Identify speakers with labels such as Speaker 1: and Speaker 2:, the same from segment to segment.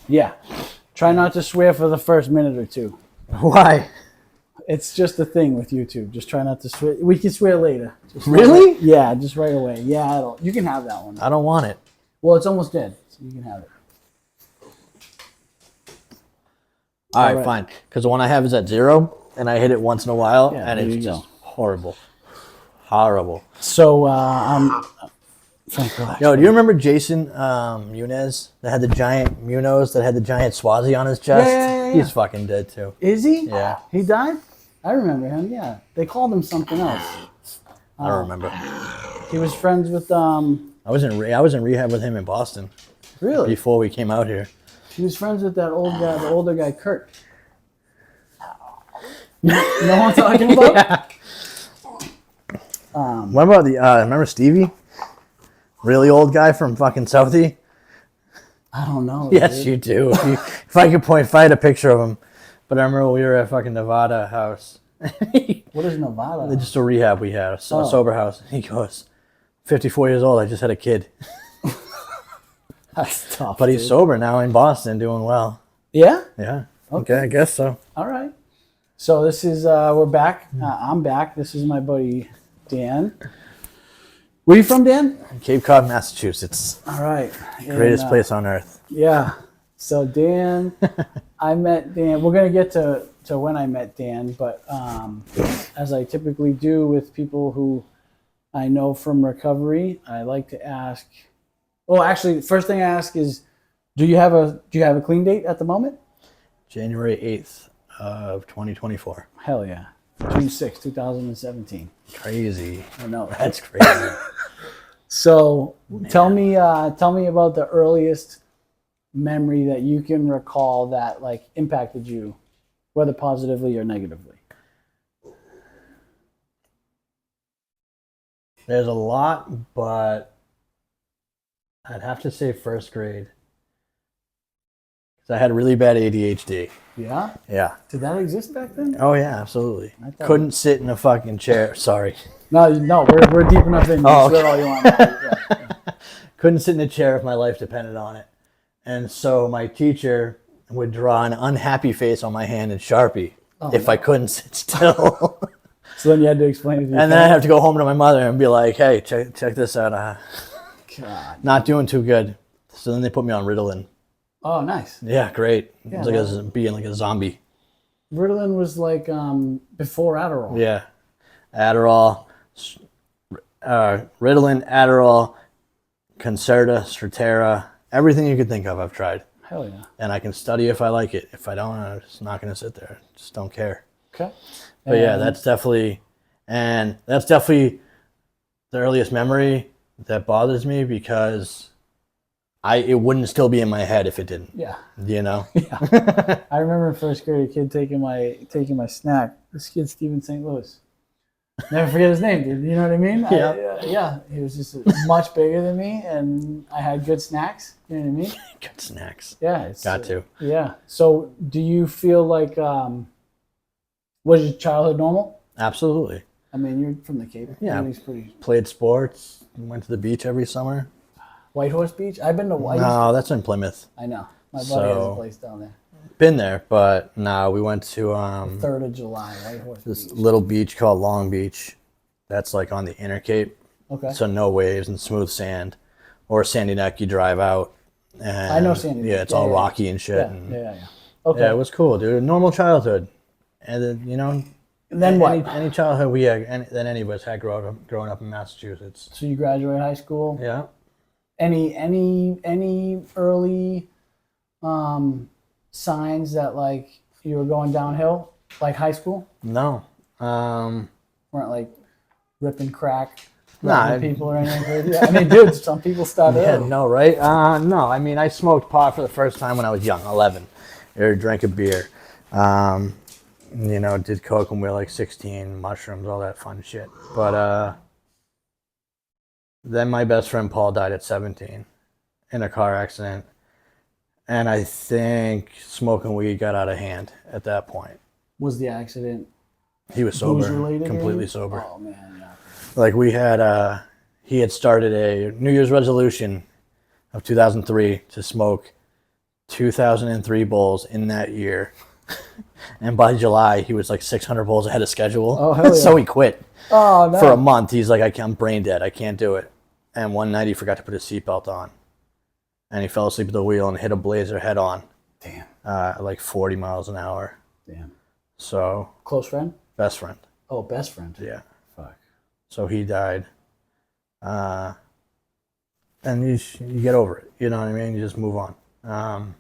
Speaker 1: Yeah. Try not to swear for the first minute or two.
Speaker 2: Why?
Speaker 1: It's just a thing with YouTube. Just try not to swear. We can swear later. Just
Speaker 2: Really?
Speaker 1: Yeah, just right away. Yeah, you can have that one.
Speaker 2: I don't want it.
Speaker 1: Well, it's almost dead, so you can have it.
Speaker 2: All right, fine. Because the one I have is at 0, and I hit it once in a while, and it's just horrible. Horrible.
Speaker 1: So, Frank, relax.
Speaker 2: Yo, do you remember Jason Muniz that had the giant Munoz, that had the giant Swazi on his chest?
Speaker 1: Yeah.
Speaker 2: He's fucking dead, too.
Speaker 1: Is he?
Speaker 2: Yeah.
Speaker 1: He died? I remember him, yeah. They called him something else.
Speaker 2: I don't remember.
Speaker 1: He was friends with,
Speaker 2: I was in rehab with him in Boston.
Speaker 1: Really?
Speaker 2: Before we came out here.
Speaker 1: He was friends with that old guy, the older guy, Kurt. You know what I'm talking about?
Speaker 2: Yeah. What about remember Stevie? Really old guy from fucking Southie?
Speaker 1: I don't know.
Speaker 2: Yes,
Speaker 1: dude.
Speaker 2: you do. If I had a picture of him. But I remember we were at fucking Nevada house.
Speaker 1: What is Nevada?
Speaker 2: Just a rehab we had, a sober house. He goes, 54 years old, I just had a kid.
Speaker 1: That's tough.
Speaker 2: But he's sober now in Boston, doing well.
Speaker 1: Yeah?
Speaker 2: Yeah. Okay, I guess so.
Speaker 1: All right. So this is, we're back. I'm back. This is my buddy, Dan. Where you from, Dan?
Speaker 2: Cape Cod, Massachusetts.
Speaker 1: All right.
Speaker 2: Greatest place on earth.
Speaker 1: Yeah. So Dan, I met Dan. We're going to get to when I met Dan, but as I typically do with people who I know from recovery, I like to ask. Oh, actually, the first thing I ask is, do you have a clean date at the moment?
Speaker 2: January 8th of 2024.
Speaker 1: Hell yeah. June 6, 2017.
Speaker 2: Crazy.
Speaker 1: I know.
Speaker 2: That's crazy.
Speaker 1: So tell me about the earliest memory that you can recall that like impacted you, whether positively or negatively.
Speaker 2: There's a lot, but I'd have to say first grade. Because I had really bad ADHD.
Speaker 1: Yeah?
Speaker 2: Yeah.
Speaker 1: Did that exist back then?
Speaker 2: Oh, yeah, absolutely. Couldn't sit in a fucking chair. Sorry.
Speaker 1: No, we're deep enough in.
Speaker 2: Oh,
Speaker 1: okay. All you want. Yeah.
Speaker 2: Couldn't sit in a chair if my life depended on it. And so my teacher would draw an unhappy face on my hand in Sharpie if I couldn't sit still.
Speaker 1: So then you had to explain it to your
Speaker 2: And then I'd have to go home to my mother and be like, hey, check this out.
Speaker 1: God.
Speaker 2: Not doing too good. So then they put me on Ritalin.
Speaker 1: Oh, nice.
Speaker 2: Yeah, great.
Speaker 1: Yeah,
Speaker 2: It was like being like a zombie.
Speaker 1: Ritalin was like before Adderall.
Speaker 2: Yeah. Adderall, Ritalin, Adderall, Concerta, Strattera, everything you could think of I've tried.
Speaker 1: Hell yeah.
Speaker 2: And I can study if I like it. If I don't, I'm just not going to sit there. Just don't care.
Speaker 1: Okay.
Speaker 2: But yeah, that's definitely the earliest memory that bothers me because it wouldn't still be in my head if it didn't.
Speaker 1: Yeah.
Speaker 2: You know?
Speaker 1: Yeah. I remember in first grade a kid taking my snack. This kid, Steven St. Louis. Never forget his name, dude. You know what I mean?
Speaker 2: Yeah.
Speaker 1: Yeah. He was just much bigger than me, and I had good snacks. You know what I mean?
Speaker 2: Good snacks.
Speaker 1: Yeah.
Speaker 2: Got to.
Speaker 1: Yeah. So do you feel like, was your childhood normal?
Speaker 2: Absolutely.
Speaker 1: I mean, you're from the Cape.
Speaker 2: Yeah.
Speaker 1: Pretty...
Speaker 2: Played sports. Went to the beach every summer.
Speaker 1: White Horse Beach? I've been to White.
Speaker 2: No, that's in Plymouth.
Speaker 1: I know. My buddy has a place down there.
Speaker 2: Been there, but no, we went to
Speaker 1: 3rd of July, White Horse
Speaker 2: this
Speaker 1: Beach.
Speaker 2: little beach called Long Beach. That's like on the inner Cape.
Speaker 1: Okay.
Speaker 2: So no waves and smooth sand. Or Sandy Neck, you drive out. And
Speaker 1: I know Sandy Neck.
Speaker 2: Yeah, it's all rocky and shit.
Speaker 1: Yeah. Okay.
Speaker 2: Yeah, it was cool, dude. A normal childhood. And then, you know,
Speaker 1: And then what?
Speaker 2: Any childhood we had, than any of us had growing up in Massachusetts.
Speaker 1: So you graduate high school.
Speaker 2: Yeah.
Speaker 1: Any early signs that like you were going downhill, like high school?
Speaker 2: No.
Speaker 1: Weren't like ripping crack,
Speaker 2: Nah,
Speaker 1: people or anything crazy? I mean, dude, some people start
Speaker 2: Yeah,
Speaker 1: early.
Speaker 2: no, right? No, I mean, I smoked pot for the first time when I was young, 11. Or drank a beer. You know, did coke when we were like 16, mushrooms, all that fun shit. But then my best friend Paul died at 17 in a car accident. And I think smoking weed got out of hand at that point.
Speaker 1: Was the accident
Speaker 2: He was sober,
Speaker 1: booze-related?
Speaker 2: completely sober.
Speaker 1: Oh, man, yeah.
Speaker 2: Like we had, he had started a New Year's resolution of 2003 to smoke 2,003 bowls in that year. And by July, he was like 600 bowls ahead of schedule.
Speaker 1: Oh, hell yeah.
Speaker 2: So he quit.
Speaker 1: Oh, no.
Speaker 2: For a month. He's like, I'm brain dead. I can't do it. And one night he forgot to put his seatbelt on. And he fell asleep at the wheel and hit a blazer head on.
Speaker 1: Damn.
Speaker 2: At like 40 miles an hour.
Speaker 1: Damn.
Speaker 2: So.
Speaker 1: Close friend?
Speaker 2: Best friend.
Speaker 1: Oh, best friend.
Speaker 2: Yeah.
Speaker 1: Fuck.
Speaker 2: So he died. And you get over it. You know what I mean? You just move on.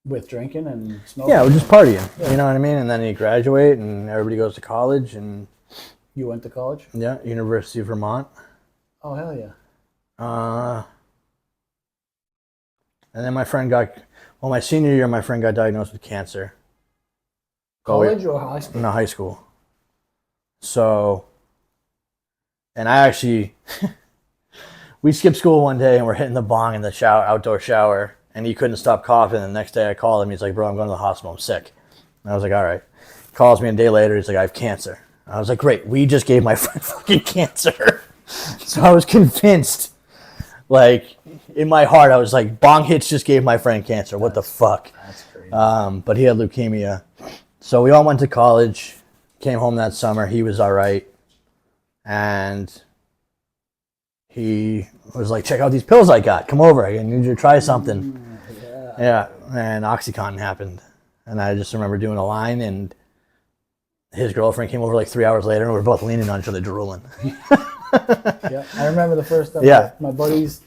Speaker 1: With drinking and smoking?
Speaker 2: Yeah, we're just partying. Yeah. You know what I mean? And then you graduate and everybody goes to college. And
Speaker 1: you went to college?
Speaker 2: Yeah, University of Vermont.
Speaker 1: Oh, hell yeah.
Speaker 2: And then my senior year, my friend got diagnosed with cancer.
Speaker 1: College or high school?
Speaker 2: No, high school. So, and I actually, we skipped school one day and we're hitting the bong in the outdoor shower, and he couldn't stop coughing. And the next day I called him. He's like, bro, I'm going to the hospital. I'm sick. And I was like, all right. Calls me a day later. He's like, I have cancer. I was like, great. We just gave my friend fucking cancer. So I was convinced, like, in my heart, I was like, bong hits just gave my friend cancer. What the fuck?
Speaker 1: That's crazy.
Speaker 2: But he had leukemia. So we all went to college, came home that summer. He was all right. And he was like, check out these pills I got. Come over. I need you to try something. Yeah. And OxyContin happened. And I just remember doing a line, and his girlfriend came over like 3 hours later, and we were both leaning on each other, drooling.
Speaker 1: Yeah, I remember the first time.
Speaker 2: Yeah.
Speaker 1: My buddies,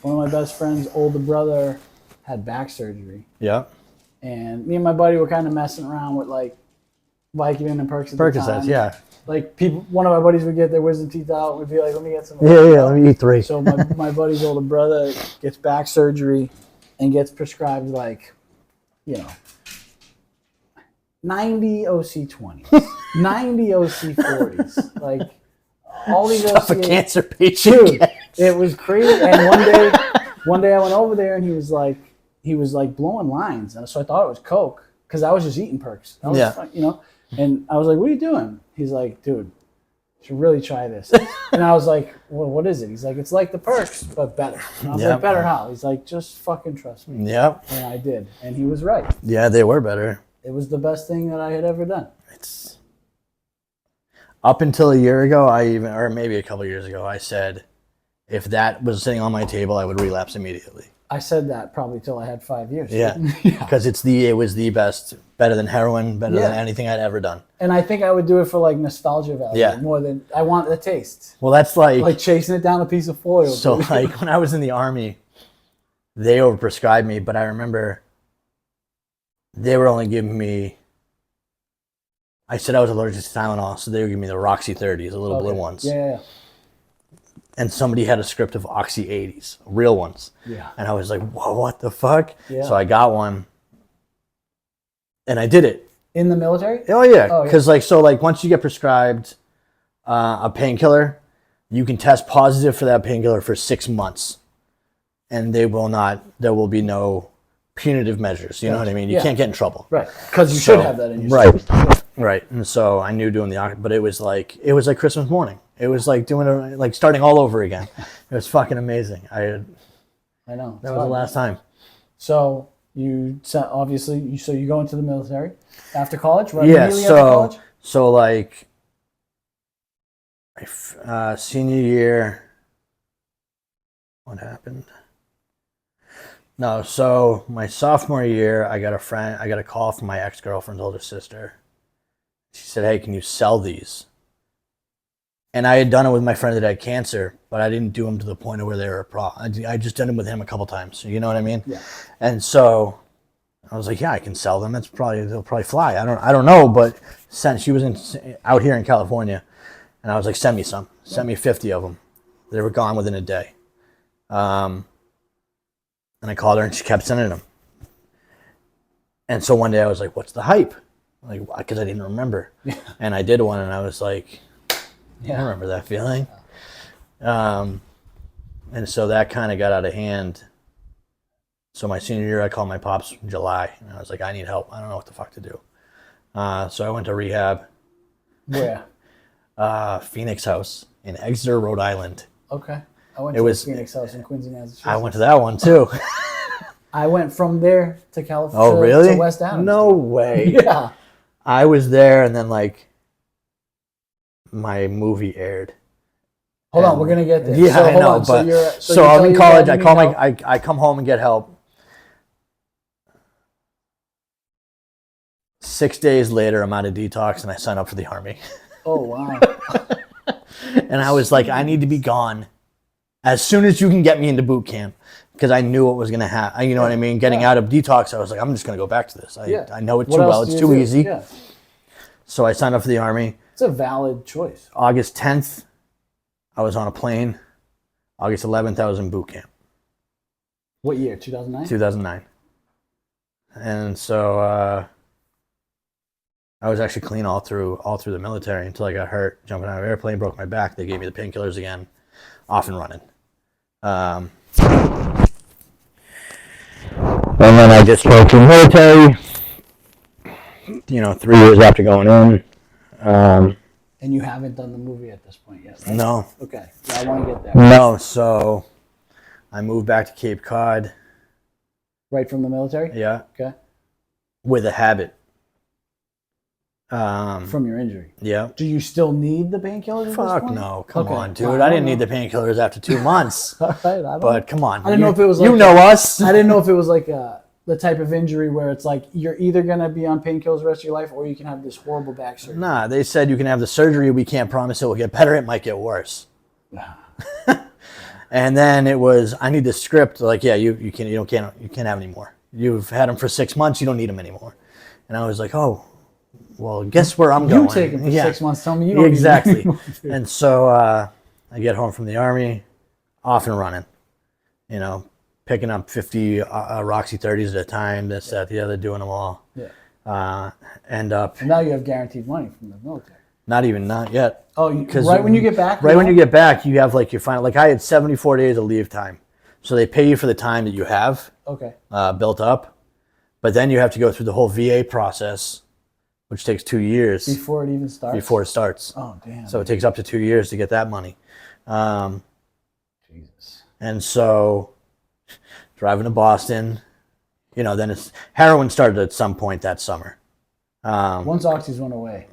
Speaker 1: one of my best friends' older brother had back surgery.
Speaker 2: Yeah.
Speaker 1: And me and my buddy were kind of messing around with like Vicodin and
Speaker 2: Percocets, yeah.
Speaker 1: Like one of my buddies would get their wisdom teeth out, would be like, let me get some.
Speaker 2: Yeah, let me eat 3.
Speaker 1: So my buddy's older brother gets back surgery and gets prescribed 90 OC20s, 90 OC40s, like all these
Speaker 2: Stuff a
Speaker 1: OC.
Speaker 2: cancer patient.
Speaker 1: Dude, it was crazy. And one day I went over there and he was like blowing lines, and so I thought it was coke because I was just eating perks. I was and I was like, "What are you doing?" He's like, "Dude, you should really try this." And I was like, "Well, what is it?" He's like, "It's like the perks, but better." And I was like, "Better how?" He's like, "Just fucking trust me."
Speaker 2: Yep.
Speaker 1: And I did, and he was right.
Speaker 2: Yeah, they were better.
Speaker 1: It was the best thing that I had ever done.
Speaker 2: It's up until a year ago, or maybe a couple of years ago, I said, if that was sitting on my table, I would relapse immediately.
Speaker 1: I said that probably till I had 5 years.
Speaker 2: Yeah, because it was the best, better than heroin, better than anything I'd ever done.
Speaker 1: And I think I would do it for like nostalgia value more than I want the taste.
Speaker 2: Well, that's like
Speaker 1: chasing it down a piece of foil.
Speaker 2: So like when I was in the Army, they overprescribed me, but I remember they were only giving me, I said I was allergic to Tylenol, so they were giving me the Roxy 30s, the little blue ones.
Speaker 1: Yeah.
Speaker 2: And somebody had a script of Oxy 80s, real ones.
Speaker 1: Yeah.
Speaker 2: And I was like, whoa, what the fuck?
Speaker 1: Yeah.
Speaker 2: So I got one, and I did it.
Speaker 1: In the military?
Speaker 2: Oh, yeah. Because once you get prescribed a painkiller, you can test positive for that painkiller for 6 months. And there will be no punitive measures. You know what I mean? You can't get in trouble.
Speaker 1: Right. Because you should have that in your
Speaker 2: system. Right. And so I knew doing but it was like Christmas morning. It was like starting all over again. It was fucking amazing. I know. That was the last time.
Speaker 1: So you go into the military after college, right?
Speaker 2: Yeah. So senior year, what happened? No, so my sophomore year, I got a call from my ex-girlfriend's older sister. She said, "Hey, can you sell these?" And I had done it with my friend that had cancer, but I didn't do them to the point of where they were a problem. I just did them with him a couple times. You know what I mean?
Speaker 1: Yeah.
Speaker 2: And so I was like, "Yeah, I can sell them. They'll probably fly." I don't know, but since she was out here in California, and I was like, "Send me some. Send me 50 of them." They were gone within a day. And I called her, and she kept sending them. And so one day I was like, "What's the hype?" Like, because I didn't remember. Yeah. And I did one, and I was like, I remember that feeling. And so that kind of got out of hand. So my senior year, I called my pops in July, and I was like, I need help. I don't know what the fuck to do. So I went to rehab.
Speaker 1: Where?
Speaker 2: Phoenix House in Exeter, Rhode Island.
Speaker 1: Okay. I went to the Phoenix House in Quincy, Massachusetts.
Speaker 2: I went to that one too.
Speaker 1: I went from there to California.
Speaker 2: Oh, really?
Speaker 1: To West Adams.
Speaker 2: No way.
Speaker 1: Yeah.
Speaker 2: I was there, and then like my movie aired.
Speaker 1: Hold on, we're gonna get there.
Speaker 2: Yeah,
Speaker 1: so,
Speaker 2: I
Speaker 1: hold
Speaker 2: know.
Speaker 1: on.
Speaker 2: But
Speaker 1: So
Speaker 2: so
Speaker 1: you
Speaker 2: I'm
Speaker 1: tell
Speaker 2: in
Speaker 1: your
Speaker 2: college.
Speaker 1: dad
Speaker 2: I
Speaker 1: you
Speaker 2: call
Speaker 1: need
Speaker 2: my.
Speaker 1: help.
Speaker 2: I come home and get help. 6 days later, I'm out of detox, and I sign up for the army.
Speaker 1: Oh wow.
Speaker 2: And I was like, I need to be gone as soon as you can get me into boot camp, because I knew what was going to happen. You know what I mean? Getting out of detox, I was like, I'm just going to go back to this. I know it too well. It's too easy.
Speaker 1: Yeah.
Speaker 2: So I signed up for the army.
Speaker 1: It's a valid choice.
Speaker 2: August 10th, I was on a plane. August 11th, I was in boot camp.
Speaker 1: What year? 2009?
Speaker 2: 2009. And so I was actually clean all through the military until I got hurt jumping out of an airplane, broke my back. They gave me the painkillers again, off and running. And then I just went to the military, 3 years after going in.
Speaker 1: And you haven't done the movie at this point yet, right?
Speaker 2: No.
Speaker 1: Okay. Yeah, I want to get there.
Speaker 2: No, so I moved back to Cape Cod.
Speaker 1: Right from the military?
Speaker 2: Yeah.
Speaker 1: Okay.
Speaker 2: With a habit.
Speaker 1: From your injury.
Speaker 2: Yeah.
Speaker 1: Do you still need the painkillers at this
Speaker 2: Fuck
Speaker 1: point?
Speaker 2: no. Come
Speaker 1: Okay.
Speaker 2: on, dude.
Speaker 1: Well,
Speaker 2: I didn't need the painkillers after 2 months.
Speaker 1: All right.
Speaker 2: But come on.
Speaker 1: I didn't know if it was like
Speaker 2: you know us.
Speaker 1: I didn't know if it was like the type of injury where it's like you're either going to be on painkillers the rest of your life or you can have this horrible back surgery.
Speaker 2: Nah, they said you can have the surgery. We can't promise it will get better. It might get worse. And then it was, I need the script. Like, yeah, you can't have any more. You've had them for 6 months. You don't need them anymore. And I was like, oh, well, guess where I'm going.
Speaker 1: You take them for 6 months. Tell me you don't
Speaker 2: exactly.
Speaker 1: need them anymore.
Speaker 2: And so I get home from the army, off and running. Picking up 50 Roxy 30s at a time, this, that, the other, doing them all.
Speaker 1: Yeah.
Speaker 2: End up.
Speaker 1: And now you have guaranteed money from the military.
Speaker 2: Not yet.
Speaker 1: Oh, right when you get back?
Speaker 2: Right when you get back, you have like your final, like I had 74 days of leave time. So they pay you for the time that you have built up. But then you have to go through the whole VA process, which takes 2 years.
Speaker 1: Before it even starts?
Speaker 2: Before it starts.
Speaker 1: Oh, damn.
Speaker 2: So it takes up to 2 years to get that money.
Speaker 1: Jesus.
Speaker 2: And so driving to Boston, then heroin started at some point that summer.
Speaker 1: Once oxys went away.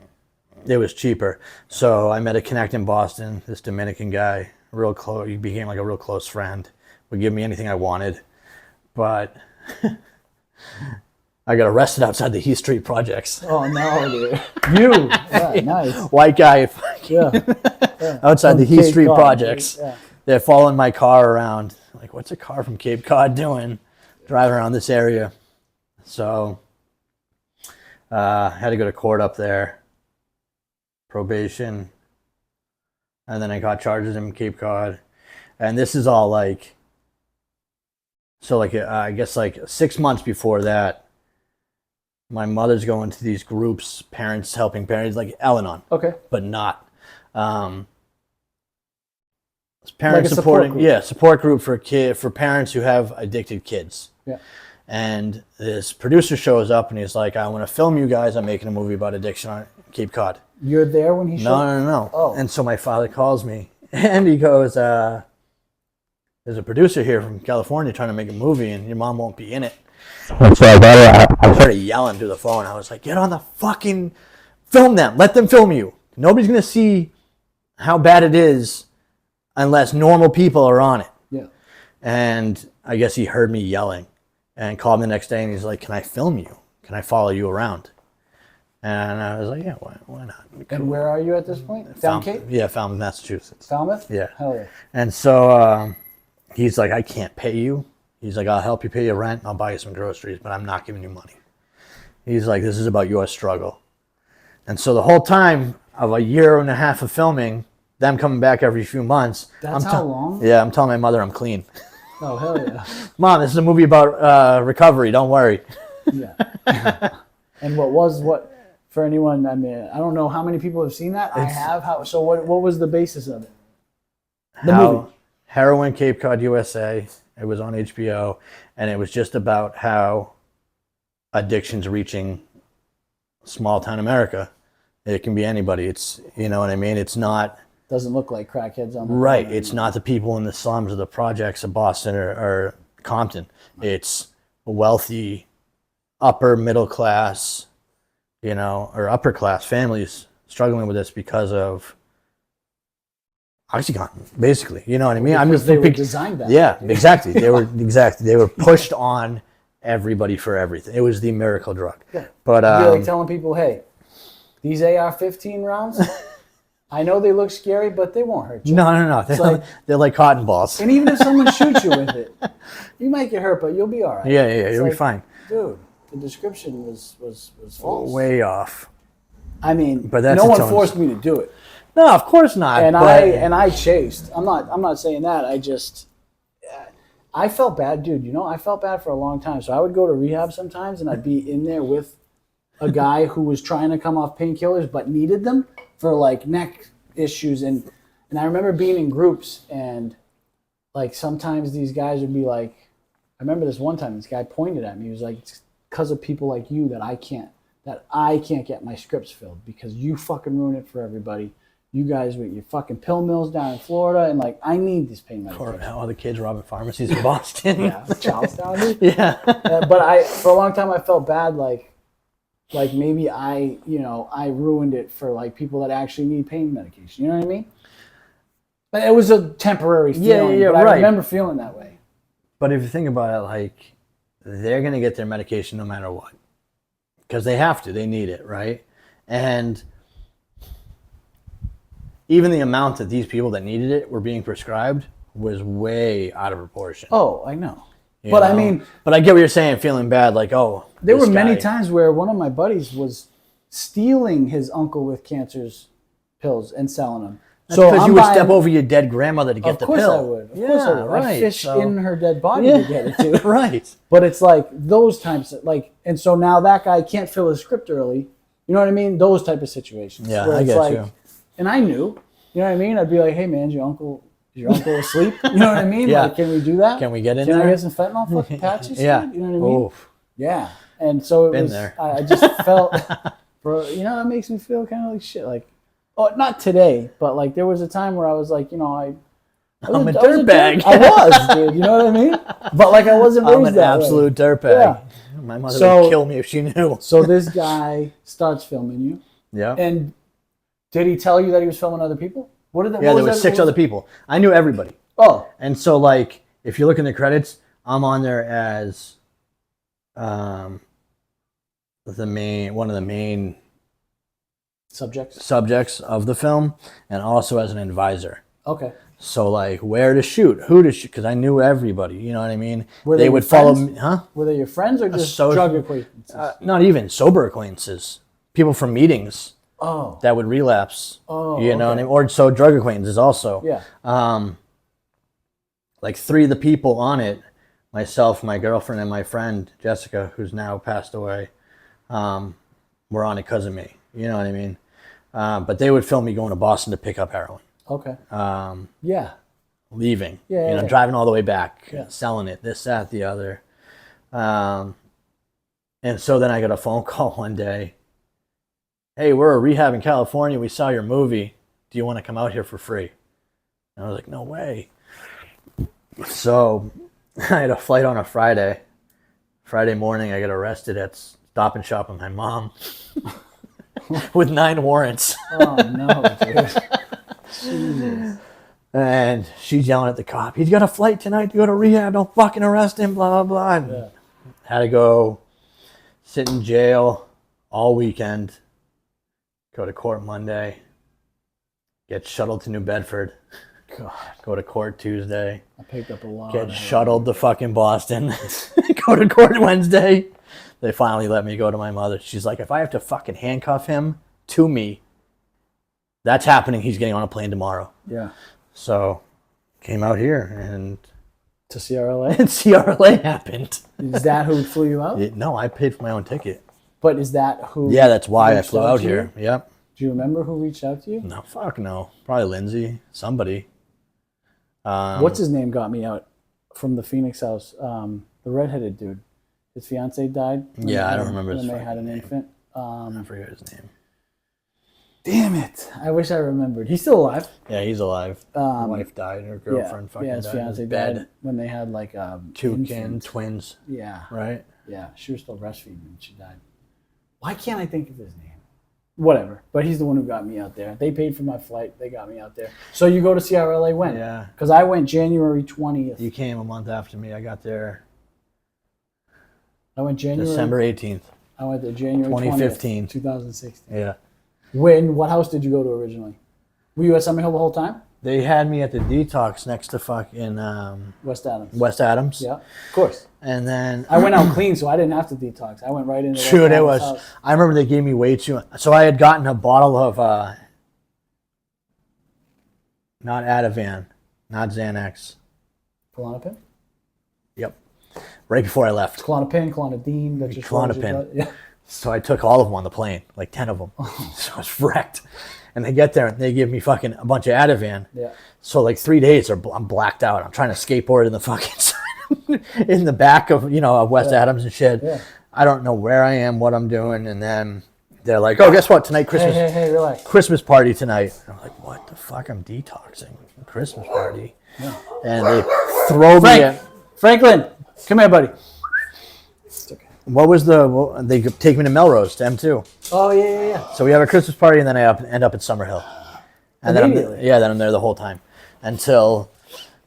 Speaker 2: It was cheaper. So I met a connect in Boston, this Dominican guy, real close. He became like a real close friend. Would give me anything I wanted. But I got arrested outside the Heath Street Projects.
Speaker 1: Oh, no, dude. You. Yeah, nice.
Speaker 2: White guy
Speaker 1: Yeah.
Speaker 2: outside
Speaker 1: From
Speaker 2: the Heath
Speaker 1: Cape
Speaker 2: Street
Speaker 1: Cod,
Speaker 2: Projects.
Speaker 1: yeah.
Speaker 2: They're following my car around. Like, what's a car from Cape Cod doing? Driving around this area. So had to go to court up there. Probation. And then I got charges in Cape Cod. And this is all like, so like, I guess like 6 months before that, my mother's going to these groups, parents helping parents, like Al-Anon.
Speaker 1: Okay.
Speaker 2: But not. Parents
Speaker 1: Like a
Speaker 2: supporting,
Speaker 1: support group.
Speaker 2: support group for parents who have addicted kids.
Speaker 1: Yeah.
Speaker 2: And this producer shows up and he's like, I want to film you guys. I'm making a movie about addiction on Cape Cod.
Speaker 1: You're there when he showed up?
Speaker 2: No.
Speaker 1: Oh.
Speaker 2: And so my father calls me and he goes, there's a producer here from California trying to make a movie and your mom won't be in it. And so I started yelling through the phone. I was like, get on the fucking, film them. Let them film you. Nobody's going to see how bad it is unless normal people are on it.
Speaker 1: Yeah.
Speaker 2: And I guess he heard me yelling and called me the next day and he's like, can I film you? Can I follow you around? And I was like, yeah, why not?
Speaker 1: And where are you at this point? Down Cape?
Speaker 2: Yeah, Falmouth, Massachusetts.
Speaker 1: Falmouth?
Speaker 2: Yeah.
Speaker 1: Hell yeah.
Speaker 2: And so he's like, I can't pay you. He's like, I'll help you pay your rent. I'll buy you some groceries, but I'm not giving you money. He's like, this is about your struggle. And so the whole time of a year and a half of filming, them coming back every few months.
Speaker 1: That's how long?
Speaker 2: Yeah, I'm telling my mother I'm clean.
Speaker 1: Oh, hell yeah.
Speaker 2: Mom, this is a movie about recovery. Don't worry.
Speaker 1: Yeah. And what for anyone? I mean, I don't know how many people have seen that. I have. So what was the basis of it? The movie.
Speaker 2: Heroin, Cape Cod, USA. It was on HBO, and it was just about how addiction's reaching small town America. It can be anybody. It's, you know what I mean? It's not.
Speaker 1: Doesn't look like crackheads on the
Speaker 2: Right. It's not the people in the slums or the projects of Boston or Compton. It's wealthy, upper middle class, or upper class families struggling with this because of OxyContin, basically. You know what I mean?
Speaker 1: Because they were designed that.
Speaker 2: Yeah, exactly. They were pushed on everybody for everything. It was the miracle drug.
Speaker 1: Yeah.
Speaker 2: But
Speaker 1: You'd be like telling people, hey, these AR-15 rounds, I know they look scary, but they won't hurt you.
Speaker 2: no. They're like cotton balls.
Speaker 1: And even if someone shoots you with it, you might get hurt, but you'll be all right.
Speaker 2: Yeah, you'll be fine.
Speaker 1: Dude, the description was false.
Speaker 2: Way off.
Speaker 1: I mean,
Speaker 2: But that's
Speaker 1: no one
Speaker 2: its own-
Speaker 1: forced me to do it.
Speaker 2: No, of course not.
Speaker 1: And
Speaker 2: but
Speaker 1: I chased. I'm not saying that. I felt bad, dude. I felt bad for a long time. So I would go to rehab sometimes, and I'd be in there with a guy who was trying to come off painkillers but needed them for like neck issues. And I remember being in groups, and like sometimes these guys would be like, I remember this one time this guy pointed at me. He was like, it's because of people like you that I can't get my scripts filled because you fucking ruin it for everybody. You guys with your fucking pill mills down in Florida, and like I need this pain medication.
Speaker 2: Or how other kids robbing pharmacies in Boston.
Speaker 1: Yeah, Charlestown. Dude.
Speaker 2: Yeah.
Speaker 1: But for a long time I felt bad, like maybe I ruined it for like people that actually need pain medication. You know what I mean? But it was a temporary feeling.
Speaker 2: Yeah,
Speaker 1: but
Speaker 2: right.
Speaker 1: I remember feeling that way.
Speaker 2: But if you think about it, like they're gonna get their medication no matter what, because they have to. They need it, right? And even the amount that these people that needed it were being prescribed was way out of proportion.
Speaker 1: Oh, I know.
Speaker 2: You
Speaker 1: But
Speaker 2: know?
Speaker 1: I mean,
Speaker 2: but I get what you're saying, feeling bad, like, oh,
Speaker 1: there were
Speaker 2: this
Speaker 1: many
Speaker 2: guy-
Speaker 1: times where one of my buddies was stealing his uncle with cancer's pills and selling them.
Speaker 2: That's because you would step over your dead grandmother to get the pill.
Speaker 1: Of course I would. Of course I would.
Speaker 2: Right.
Speaker 1: I'd fish
Speaker 2: So-
Speaker 1: in her dead body to get it too.
Speaker 2: Right.
Speaker 1: But it's like those times, like, and so now that guy can't fill his script early. You know what I mean? Those type of situations.
Speaker 2: Yeah,
Speaker 1: where
Speaker 2: I
Speaker 1: it's
Speaker 2: get
Speaker 1: like,
Speaker 2: you.
Speaker 1: And I knew. You know what I mean? I'd be like, hey man, is your uncle asleep? You know what I mean?
Speaker 2: Yeah.
Speaker 1: Like, can we do that?
Speaker 2: Can we get in
Speaker 1: Can
Speaker 2: there?
Speaker 1: I get some fentanyl fucking patches?
Speaker 2: Yeah.
Speaker 1: Dude? You know what I mean?
Speaker 2: Oof.
Speaker 1: Yeah. And so it
Speaker 2: Been
Speaker 1: was.
Speaker 2: there.
Speaker 1: I just felt, bro. That makes me feel kind of like shit. Like, oh, not today, but like there was a time where I was like,
Speaker 2: I'm a
Speaker 1: I was
Speaker 2: dirtbag.
Speaker 1: I was, dude. You know what I mean? But like I wasn't raised
Speaker 2: I'm an
Speaker 1: that way.
Speaker 2: absolute dirtbag.
Speaker 1: Yeah.
Speaker 2: My mother
Speaker 1: So-
Speaker 2: would kill me if she knew.
Speaker 1: So this guy starts filming you,
Speaker 2: Yeah.
Speaker 1: and did he tell you that he was filming other people? What did that?
Speaker 2: Yeah,
Speaker 1: what
Speaker 2: there
Speaker 1: was
Speaker 2: were
Speaker 1: that-
Speaker 2: six
Speaker 1: what
Speaker 2: other
Speaker 1: was
Speaker 2: people. I knew everybody.
Speaker 1: it? Oh,
Speaker 2: And so, like, if you look in the credits, I'm on there as one of the main
Speaker 1: subjects.
Speaker 2: subjects of the film, and also as an advisor.
Speaker 1: Okay.
Speaker 2: So, like, where to shoot, who to shoot, because I knew everybody. You know what I mean?
Speaker 1: Were
Speaker 2: They
Speaker 1: they
Speaker 2: would
Speaker 1: your
Speaker 2: follow
Speaker 1: friends?
Speaker 2: me, huh?
Speaker 1: Were they your friends or just
Speaker 2: social-
Speaker 1: drug acquaintances?
Speaker 2: Not even sober acquaintances, people from meetings
Speaker 1: oh.
Speaker 2: that would relapse.
Speaker 1: Oh.
Speaker 2: You know what I
Speaker 1: okay.
Speaker 2: mean? Or so drug acquaintances also.
Speaker 1: Yeah.
Speaker 2: Like 3 of the people on it, myself, my girlfriend, and my friend Jessica, who's now passed away, were on it because of me. You know what I mean? But they would film me going to Boston to pick up heroin,
Speaker 1: Okay. Yeah.
Speaker 2: leaving,
Speaker 1: Yeah, yeah.
Speaker 2: driving all the way back,
Speaker 1: Yeah.
Speaker 2: selling it, this, that, the other. And so then I got a phone call one day. Hey, we're a rehab in California. We saw your movie. Do you want to come out here for free? And I was like, no way. So I had a flight on a Friday. Friday morning, I got arrested at Stop and Shop with my mom with 9 warrants.
Speaker 1: Oh no, dude. Jesus.
Speaker 2: And she's yelling at the cop, he's got a flight tonight to go to rehab. Don't fucking arrest him, blah, blah, blah. And
Speaker 1: Yeah.
Speaker 2: had to go sit in jail all weekend, go to court Monday, get shuttled to New Bedford,
Speaker 1: God,
Speaker 2: go to court Tuesday,
Speaker 1: I picked up a lot.
Speaker 2: get
Speaker 1: of
Speaker 2: shuttled to fucking Boston, go to court Wednesday. They finally let me go to my mother. She's like, if I have to fucking handcuff him to me, that's happening. He's getting on a plane tomorrow.
Speaker 1: Yeah.
Speaker 2: So came out here and
Speaker 1: To CRLA.
Speaker 2: CRLA happened.
Speaker 1: Is that who flew you out?
Speaker 2: No, I paid for my own ticket.
Speaker 1: But is that who?
Speaker 2: Yeah, that's why I
Speaker 1: reached
Speaker 2: flew
Speaker 1: out
Speaker 2: out
Speaker 1: to you?
Speaker 2: here. Yep.
Speaker 1: Do you remember who reached out to you?
Speaker 2: No, fuck no. Probably Lindsay. Somebody.
Speaker 1: What's his name got me out from the Phoenix house? The redheaded dude. His fiance died.
Speaker 2: Yeah, I don't remember
Speaker 1: when
Speaker 2: his
Speaker 1: they
Speaker 2: fucking
Speaker 1: had an
Speaker 2: name.
Speaker 1: infant.
Speaker 2: I forget his name.
Speaker 1: Damn it! I wish I remembered. He's still alive.
Speaker 2: Yeah, he's alive. His wife died. Her girlfriend fucking
Speaker 1: his
Speaker 2: died.
Speaker 1: fiance died when they had like
Speaker 2: two
Speaker 1: infant.
Speaker 2: twins.
Speaker 1: Yeah.
Speaker 2: Right?
Speaker 1: Yeah. She was still breastfeeding when she died. Why can't I think of his name? Whatever. But he's the one who got me out there. They paid for my flight. They got me out there. So you go to CRLA when?
Speaker 2: Yeah.
Speaker 1: Because I went January 20th.
Speaker 2: You came a month after me. I got there
Speaker 1: I went January.
Speaker 2: December 18th.
Speaker 1: I went there January
Speaker 2: 2015.
Speaker 1: 20th, 2016.
Speaker 2: Yeah.
Speaker 1: What house did you go to originally? Were you at Summer Hill the whole time?
Speaker 2: They had me at the detox next to fucking
Speaker 1: West Adams.
Speaker 2: West Adams.
Speaker 1: Yeah, of course.
Speaker 2: And then
Speaker 1: I went out clean, so I didn't have to detox. I went right into West
Speaker 2: dude, it
Speaker 1: Adams
Speaker 2: was.
Speaker 1: house.
Speaker 2: I remember they gave me way too. So I had gotten a bottle of not Ativan, not Xanax.
Speaker 1: Klonopin?
Speaker 2: Yep. Right before I left.
Speaker 1: Klonopin, Clonidine. That just
Speaker 2: Klonopin.
Speaker 1: Yeah.
Speaker 2: So I took all of them on the plane, like 10 of them. So I was wrecked. And they get there and they give me fucking a bunch of Ativan.
Speaker 1: Yeah.
Speaker 2: So like 3 days I'm blacked out. I'm trying to skateboard in the fucking in the back of of West Adams and shit.
Speaker 1: Yeah.
Speaker 2: I don't know where I am, what I'm doing, and then they're like, "Oh, guess what? Tonight, Christmas,
Speaker 1: Hey, relax.
Speaker 2: Christmas party tonight." And I'm like, "What the fuck? I'm detoxing. Christmas party."
Speaker 1: Yeah.
Speaker 2: And they throw me.
Speaker 1: Franklin, come here, buddy. It's okay.
Speaker 2: What was they take me to Melrose to M2.
Speaker 1: Oh yeah.
Speaker 2: So we have a Christmas party, and then I end up at Summer Hill. And then I'm there the whole time until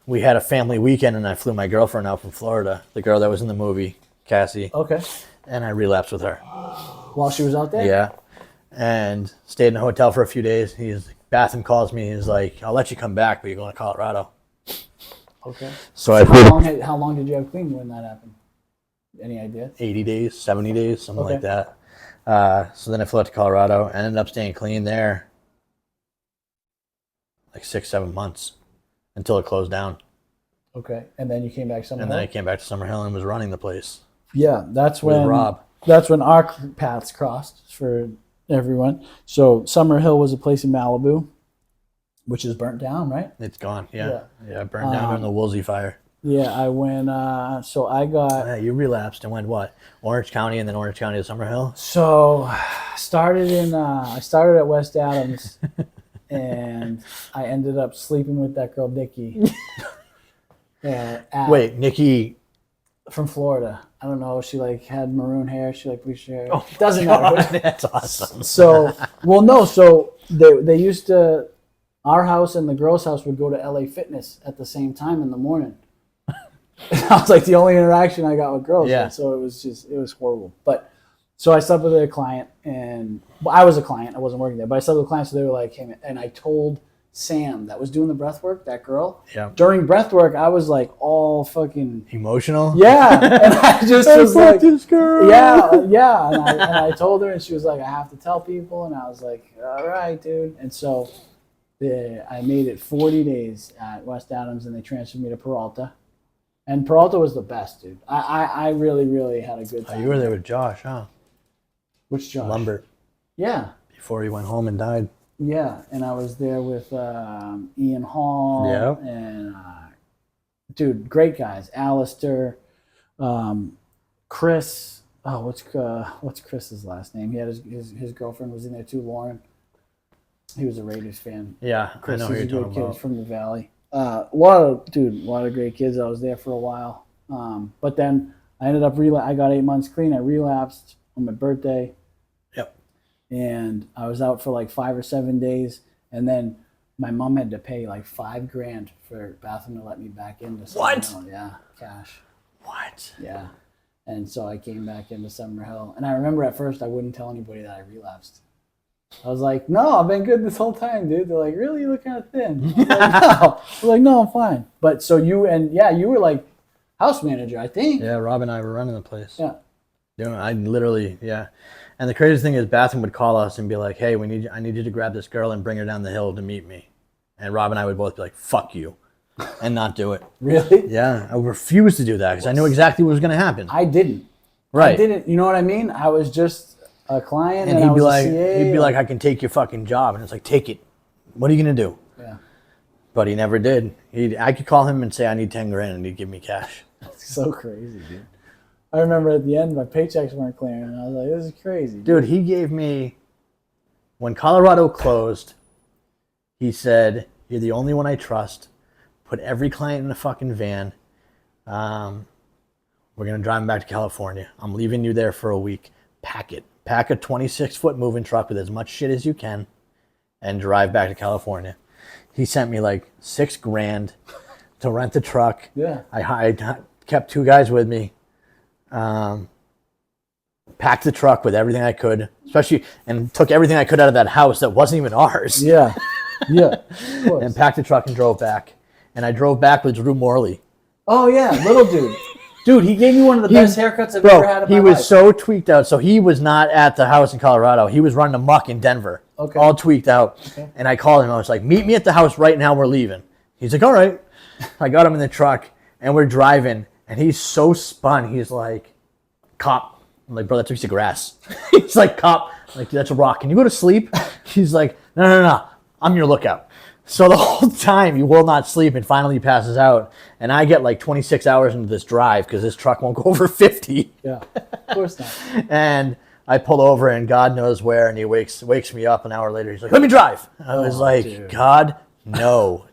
Speaker 2: we had a family weekend, and I flew my girlfriend out from Florida, the girl that was in the movie, Cassie.
Speaker 1: Okay.
Speaker 2: And I relapsed with her.
Speaker 1: While she was out there?
Speaker 2: Yeah. And stayed in a hotel for a few days. Batham calls me. He's like, "I'll let you come back, but you're going to Colorado."
Speaker 1: Okay.
Speaker 2: So I
Speaker 1: how long did you have clean when that happened? Any idea?
Speaker 2: 80 days, 70 days, something like that. So then I flew out to Colorado and ended up staying clean there like 6-7 months until it closed down.
Speaker 1: Okay. And then you came back Summer Hill?
Speaker 2: And then I came back to Summer Hill and was running the place.
Speaker 1: Yeah, that's when
Speaker 2: Rob.
Speaker 1: That's when our paths crossed for everyone. So Summer Hill was a place in Malibu, which is burnt down, right?
Speaker 2: It's gone. Yeah, burned down during the Woolsey fire.
Speaker 1: Yeah, I went. So I got.
Speaker 2: Yeah, you relapsed and went what? Orange County and then Orange County to Summer Hill.
Speaker 1: So I started at West Adams, and I ended up sleeping with that girl Nikki.
Speaker 2: Wait, Nikki
Speaker 1: from Florida. I don't know. She had maroon hair. She bleached hair.
Speaker 2: Oh,
Speaker 1: doesn't matter.
Speaker 2: That's awesome.
Speaker 1: So So they used to. Our house and the girls' house would go to LA Fitness at the same time in the morning. That was like the only interaction I got with girls.
Speaker 2: Yeah.
Speaker 1: So it was horrible. But so I slept with a client, and I was a client. I wasn't working there, but I slept with a client. So they were like, "Hey," and I told Sam that was doing the breath work, that girl.
Speaker 2: Yeah.
Speaker 1: During breath work, I was like all fucking
Speaker 2: emotional.
Speaker 1: Yeah, and I just was like,
Speaker 2: this girl.
Speaker 1: Yeah. And I told her, and she was like, "I have to tell people," and I was like, "All right, dude." And so I made it 40 days at West Adams, and they transferred me to Peralta. And Peralta was the best, dude. I really, really had a good time.
Speaker 2: You were there with Josh, huh?
Speaker 1: Which Josh?
Speaker 2: Lumbert.
Speaker 1: Yeah.
Speaker 2: Before he went home and died.
Speaker 1: Yeah, and I was there with Ian Hall.
Speaker 2: Yeah.
Speaker 1: And, dude, great guys. Alistair, Chris. Oh, what's Chris's last name? He had his girlfriend was in there too, Lauren. He was a Raiders fan.
Speaker 2: Yeah,
Speaker 1: Chris
Speaker 2: I know who
Speaker 1: is
Speaker 2: you're
Speaker 1: a
Speaker 2: talking
Speaker 1: good kid.
Speaker 2: about.
Speaker 1: He's from the Valley. A lot of great kids. I was there for a while. But then I ended up I got 8 months clean. I relapsed on my birthday.
Speaker 2: Yep.
Speaker 1: And I was out for like 5 or 7 days. And then my mom had to pay like $5,000 for Batham to let me back into Summer Hill. Yeah, cash.
Speaker 2: What?
Speaker 1: Yeah. And so I came back into Summer Hill. And I remember at first I wouldn't tell anybody that I relapsed. I was like, "No, I've been good this whole time, dude." They're like, "Really? You look kind of thin." I was like, "No." I was like, "No, I'm fine." But so you were like house manager, I think.
Speaker 2: Yeah, Rob and I were running the place.
Speaker 1: Yeah.
Speaker 2: I literally, yeah. And the crazy thing is, Batham would call us and be like, "Hey, I need you to grab this girl and bring her down the hill to meet me." And Rob and I would both be like, "Fuck you," and not do it.
Speaker 1: Really?
Speaker 2: Yeah, I refused to do that because I knew exactly what was going to happen.
Speaker 1: I didn't.
Speaker 2: Right.
Speaker 1: I didn't. You know what I mean? I was just a client, and
Speaker 2: he'd
Speaker 1: I was
Speaker 2: be like,
Speaker 1: a CA.
Speaker 2: he'd be like, "I can take your fucking job," and it's like, "Take it. What are you gonna do?"
Speaker 1: Yeah.
Speaker 2: But he never did. I could call him and say, "I need $10,000," and he'd give me cash.
Speaker 1: It's so crazy, dude. I remember at the end, my paychecks weren't clearing, and I was like, "This is crazy."
Speaker 2: Dude, he gave me When Colorado closed, he said, "You're the only one I trust. Put every client in a fucking van. We're going to drive them back to California. I'm leaving you there for a week. Pack it. Pack a 26-foot moving truck with as much shit as you can and drive back to California." He sent me like $6,000 to rent the truck.
Speaker 1: Yeah.
Speaker 2: I kept 2 guys with me. Packed the truck with everything I could, especially, and took everything I could out of that house that wasn't even ours.
Speaker 1: Yeah. Yeah. Of course.
Speaker 2: And packed the truck and drove back. And I drove back with Drew Morley.
Speaker 1: Oh, yeah. Little dude. Dude, he gave me one of the best haircuts I've ever had in my life.
Speaker 2: He was so tweaked out. So he was not at the house in Colorado. He was running amok in Denver.
Speaker 1: Okay.
Speaker 2: All tweaked out.
Speaker 1: Okay.
Speaker 2: And I called him. I was like, "Meet me at the house right now. We're leaving." He's like, "All right." I got him in the truck and we're driving. And he's so spun. He's like, "Cop." I'm like, "Bro, that's a piece of grass." He's like, "Cop." I'm like, "That's a rock. Can you go to sleep?" He's like, No. I'm your lookout." So the whole time he will not sleep, and finally he passes out. And I get like 26 hours into this drive because this truck won't go over 50.
Speaker 1: Yeah, of course not.
Speaker 2: And I pull over, and God knows where, and he wakes me up an hour later. He's like, "Let me drive." I was like, dude. "God, no.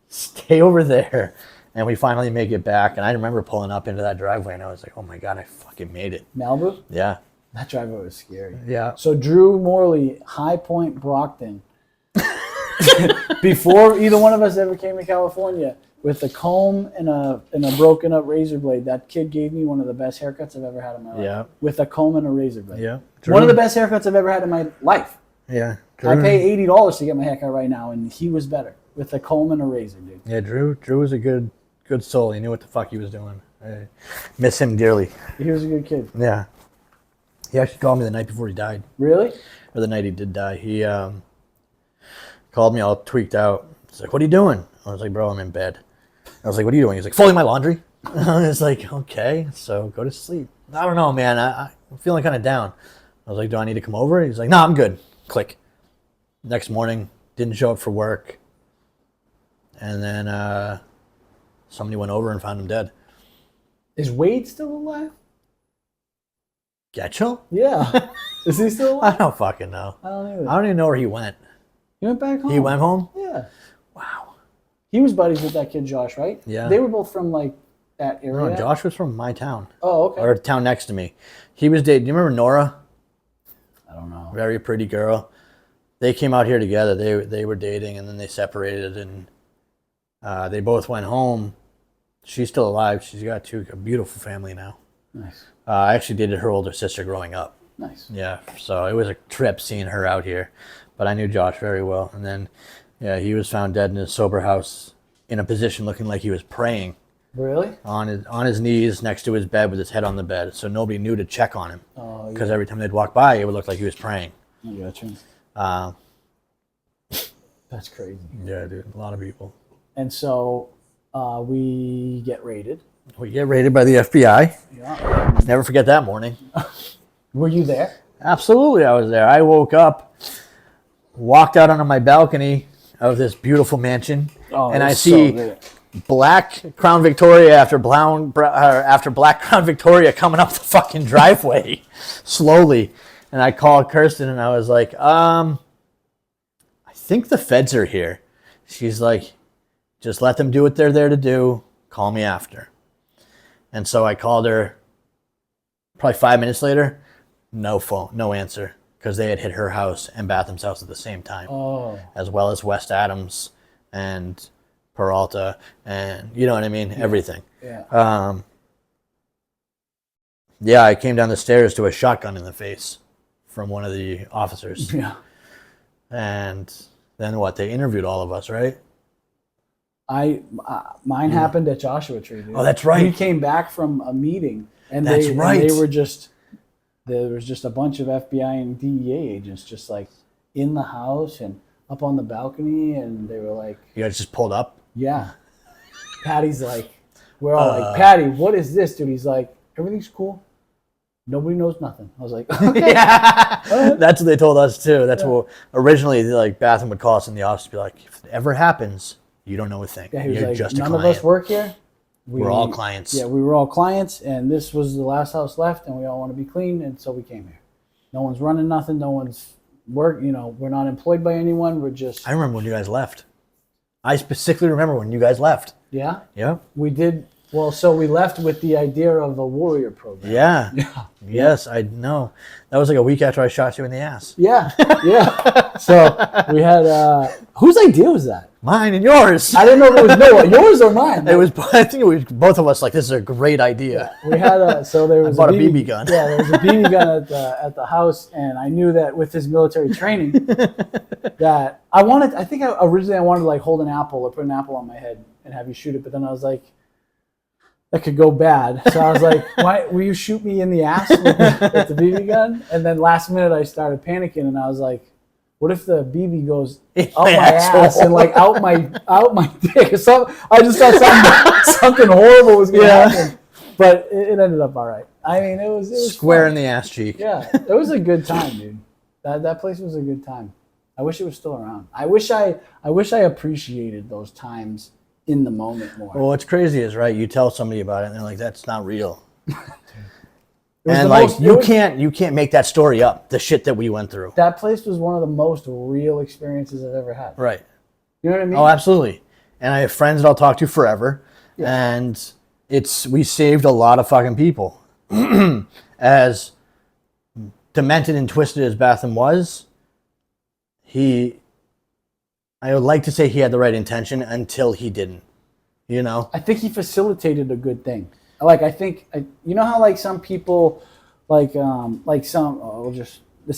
Speaker 2: Stay over there." And we finally make it back. And I remember pulling up into that driveway, and I was like, "Oh my God, I fucking made it."
Speaker 1: Malibu?
Speaker 2: Yeah.
Speaker 1: That driveway was scary.
Speaker 2: Yeah.
Speaker 1: So Drew Morley, High Point, Brockton. Before either one of us ever came to California, with a comb and a broken up razor blade, that kid gave me one of the best haircuts I've ever had in my life.
Speaker 2: Yeah.
Speaker 1: With a comb and a razor blade.
Speaker 2: Yeah.
Speaker 1: One of the best haircuts I've ever had in my life.
Speaker 2: Yeah.
Speaker 1: I pay $80 to get my haircut right now, and he was better with a comb and a razor, dude.
Speaker 2: Yeah, Drew was a good soul. He knew what the fuck he was doing. I miss him dearly.
Speaker 1: He was a good kid.
Speaker 2: Yeah. He actually called me the night before he died.
Speaker 1: Really?
Speaker 2: Or the night he did die. He called me all tweaked out. He's like, "What are you doing?" I was like, "Bro, I'm in bed." I was like, "What are you doing?" He's like, "Folding my laundry." I was like, "Okay, so go to sleep." "I don't know, man. I'm feeling kind of down." I was like, "Do I need to come over?" He's like, "No, I'm good." Click. Next morning, didn't show up for work. And then somebody went over and found him dead.
Speaker 1: Is Wade still alive?
Speaker 2: Getchell?
Speaker 1: Yeah. Is he still alive?
Speaker 2: I don't fucking know.
Speaker 1: I don't either.
Speaker 2: I don't even know where he went.
Speaker 1: He went back home.
Speaker 2: He went home?
Speaker 1: Yeah.
Speaker 2: Wow.
Speaker 1: He was buddies with that kid Josh, right?
Speaker 2: Yeah.
Speaker 1: They were both from like that area.
Speaker 2: No, Josh was from my town.
Speaker 1: Oh, okay.
Speaker 2: Or the town next to me. He was dating. Do you remember Nora?
Speaker 1: I don't know.
Speaker 2: Very pretty girl. They came out here together. They were dating, and then they separated, and they both went home. She's still alive. She's got a beautiful family now.
Speaker 1: Nice.
Speaker 2: I actually dated her older sister growing up.
Speaker 1: Nice.
Speaker 2: Yeah, so it was a trip seeing her out here. But I knew Josh very well. And then, yeah, he was found dead in his sober house in a position looking like he was praying.
Speaker 1: Really?
Speaker 2: On his knees next to his bed with his head on the bed. So nobody knew to check on him.
Speaker 1: Oh,
Speaker 2: Because
Speaker 1: yeah.
Speaker 2: every time they'd walk by, it would look like he was praying.
Speaker 1: I got you. That's crazy.
Speaker 2: Yeah, dude, a lot of people.
Speaker 1: And so we get raided.
Speaker 2: We get raided by the FBI.
Speaker 1: Yeah.
Speaker 2: Never forget that morning.
Speaker 1: Were you there?
Speaker 2: Absolutely, I was there. I woke up, walked out onto my balcony of this beautiful mansion, and I see black Crown Victoria after black Crown Victoria coming up the fucking driveway slowly. And I called Kirsten, and I was like, I think the feds are here. She's like, "Just let them do what they're there to do. Call me after." And so I called her probably 5 minutes later. No phone, no answer, because they had hit her house and Batham's house at the same time, as well as West Adams and Peralta, and you know what I mean, everything.
Speaker 1: Yeah.
Speaker 2: Yeah, I came down the stairs to a shotgun in the face from one of the officers.
Speaker 1: Yeah.
Speaker 2: And then what? They interviewed all of us, right?
Speaker 1: Mine happened at Joshua Tree. Dude.
Speaker 2: Oh, that's right.
Speaker 1: We came back from a meeting, and
Speaker 2: That's right.
Speaker 1: And there was just a bunch of FBI and DEA agents just like in the house and up on the balcony, and they were like,
Speaker 2: You guys just pulled up?
Speaker 1: "Yeah." Patty's like, we're all like, "Patty, what is this, dude?" He's like, "Everything's cool. Nobody knows nothing." I was like, "Okay."
Speaker 2: Yeah. That's what they told us too. That's what originally, like, Batham would call us in the office and be like, "If it ever happens, you don't know a thing.
Speaker 1: Yeah, he was
Speaker 2: You're
Speaker 1: like,
Speaker 2: just a
Speaker 1: "None
Speaker 2: client."
Speaker 1: of us work here.
Speaker 2: We're all clients.
Speaker 1: Yeah, we were all clients, and this was the last house left, and we all want to be clean, and so we came here. No one's running nothing. No one's work. You know, we're not employed by anyone. We're just
Speaker 2: I remember when you guys left. I specifically remember when you guys left.
Speaker 1: yeah.
Speaker 2: Yeah.
Speaker 1: We did well. So we left with the idea of a warrior program.
Speaker 2: Yeah.
Speaker 1: Yeah.
Speaker 2: Yes, I know. That was like a week after I shot you in the ass.
Speaker 1: Yeah. Yeah. So we had whose idea was that?
Speaker 2: Mine and yours.
Speaker 1: I didn't know if it was yours or mine.
Speaker 2: It was. I think it was both of us. Like, this is a great idea.
Speaker 1: We had so there was
Speaker 2: bought a BB gun.
Speaker 1: Yeah, there was a BB gun at the house, and I knew that with his military training, that I wanted. I think originally I wanted to like hold an apple or put an apple on my head and have you shoot it, but then I was like, that could go bad. So I was like, why will you shoot me in the ass with the BB gun? And then last minute I started panicking, and I was like, what if the BB goes up my ass and like out my dick or something? I just thought something horrible was going to happen. But it ended up all right. I mean, it was
Speaker 2: square
Speaker 1: fun.
Speaker 2: in the ass cheek.
Speaker 1: Yeah, it was a good time, dude. That place was a good time. I wish it was still around. I wish I appreciated those times in the moment more.
Speaker 2: Well, what's crazy is, right, you tell somebody about it and they're like, that's not real. And like you can't make that story up, the shit that we went through.
Speaker 1: That place was one of the most real experiences I've ever had.
Speaker 2: Right.
Speaker 1: You know what I mean?
Speaker 2: Oh, absolutely. And I have friends that I'll talk to forever. Yeah. And we saved a lot of fucking people. As demented and twisted as Batham was, I would like to say he had the right intention until he didn't. You know?
Speaker 1: I think he facilitated a good thing. Like, I think, you know how like some people, this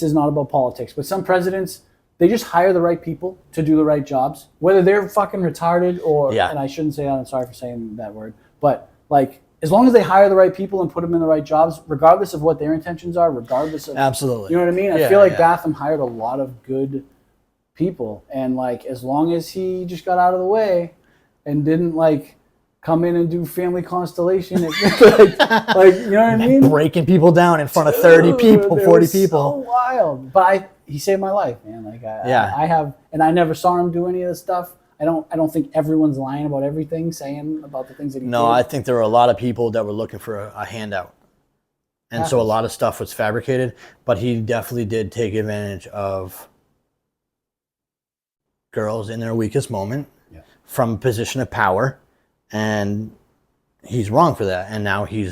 Speaker 1: is not about politics, but some presidents, they just hire the right people to do the right jobs, whether they're fucking retarded or, and I shouldn't say that, I'm sorry for saying that word, but like, as long as they hire the right people and put them in the right jobs, regardless of what their intentions are, regardless of,
Speaker 2: absolutely,
Speaker 1: you know what I mean? I feel like Batham hired a lot of good people, and like, as long as he just got out of the way and didn't like, come in and do family constellation, like you know what I mean?
Speaker 2: Breaking people down in front of 30 people, 40 people.
Speaker 1: So wild. But he saved my life, man. Like I have, and I never saw him do any of this stuff. I don't think everyone's lying about everything, saying about the things that he did.
Speaker 2: No, I think there were a lot of people that were looking for a handout. And so a lot of stuff was fabricated, but he definitely did take advantage of girls in their weakest moment from a position of power. And he's wrong for that. And now he